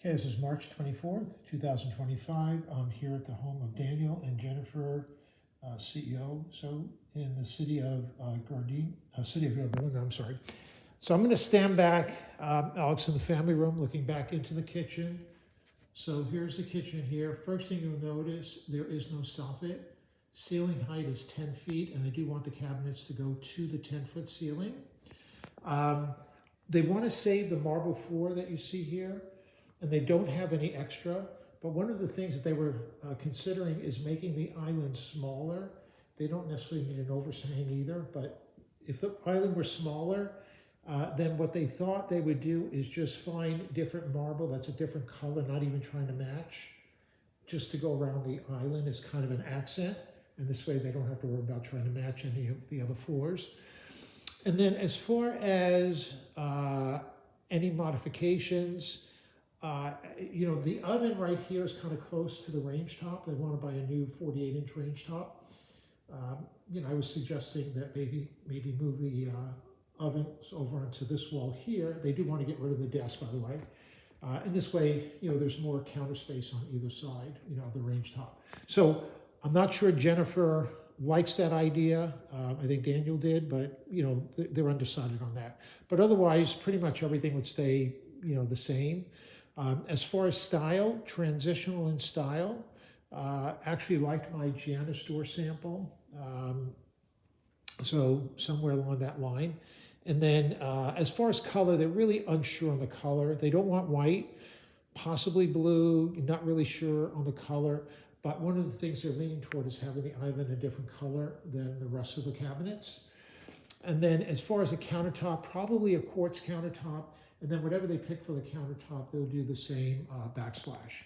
Okay, this is March 24th, 2025. I'm here at the home of Daniel and Jennifer, CEO, so in the city of Belinda, I'm sorry. So I'm going to stand back, Alex, in the family room, looking back into the kitchen. So here's the kitchen here. First thing you'll notice, there is no soffit. Ceiling height is 10 feet, and they do want the cabinets to go to the 10-foot ceiling. They want to save the marble floor that you see here, and they don't have any extra. But one of the things that they were considering is making the island smaller. They don't necessarily need an overhang either, but if the island were smaller, then what they thought they would do is just find different marble that's a different color, not even trying to match, just to go around the island as kind of an accent. And this way they don't have to worry about trying to match any of the other floors. And then as far as any modifications, the oven right here is kind of close to the range top. They want to buy a new 48-inch range top. I was suggesting that maybe move the oven over onto this wall here. They do want to get rid of the desk, by the way. And this way, there's more counter space on either side, of the range top. So I'm not sure Jennifer likes that idea. I think Daniel did, but they're undecided on that. But otherwise, pretty much everything would stay, the same. As far as style, transitional in style, actually liked my Giannis door sample. So somewhere along that line. And then as far as color, they're really unsure on the color. They don't want white, possibly blue, not really sure on the color. But one of the things they're leaning toward is having the island a different color than the rest of the cabinets. And then as far as the countertop, probably a quartz countertop. And then whatever they pick for the countertop, they'll do the same backsplash.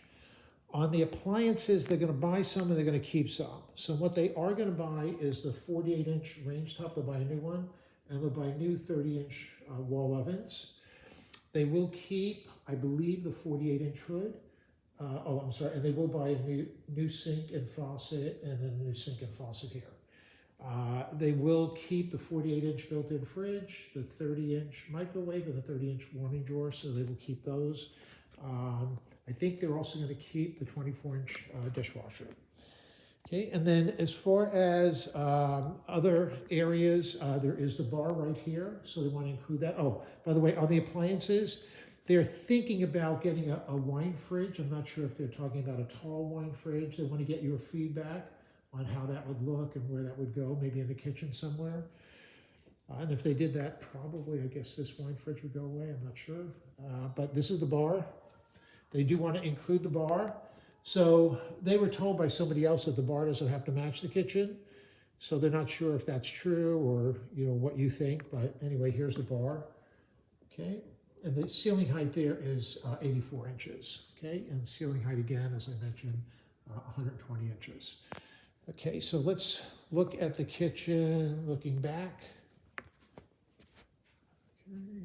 On the appliances, they're going to buy some and they're going to keep some. So what they are going to buy is the 48-inch range top. They'll buy a new one, and they'll buy new 30-inch wall ovens. They will keep, I believe, the 48-inch hood. And they will buy a new sink and faucet, and then a new sink and faucet here. They will keep the 48-inch built-in fridge, the 30-inch microwave, and the 30-inch warming drawer, so they will keep those. I think they're also going to keep the 24-inch dishwasher. Okay, and then as far as other areas, there is the bar right here, so they want to include that. Oh, by the way, on the appliances, they're thinking about getting a wine fridge. I'm not sure if they're talking about a tall wine fridge. They want to get your feedback on how that would look and where that would go, maybe in the kitchen somewhere. And if they did that, probably, I guess this wine fridge would go away. I'm not sure. But this is the bar. They do want to include the bar. So they were told by somebody else that the bar doesn't have to match the kitchen. So they're not sure if that's true or, what you think. But anyway, here's the bar. Okay. And the ceiling height there is 84 inches. Okay. And ceiling height, again, as I mentioned, 120 inches. Okay, so let's look at the kitchen, looking back. Okay,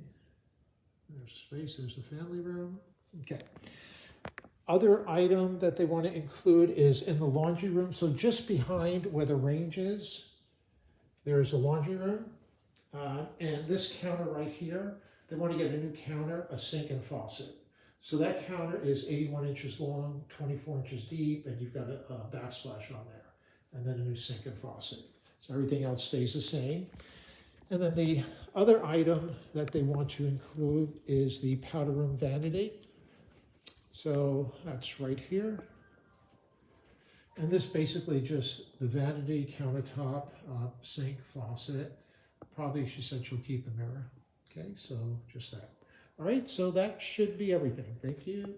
there's space, there's the family room. Okay. Other item that they want to include is in the laundry room. So just behind where the range is, there's a laundry room. And this counter right here, they want to get a new counter, a sink and faucet. So that counter is 81 inches long, 24 inches deep, and you've got a backsplash on there. And then a new sink and faucet. So everything else stays the same. And then the other item that they want to include is the powder room vanity. So that's right here. And this basically just the vanity, countertop, sink, faucet. Probably she said she'll keep the mirror. Okay, so just that. All right, so that should be everything. Thank you.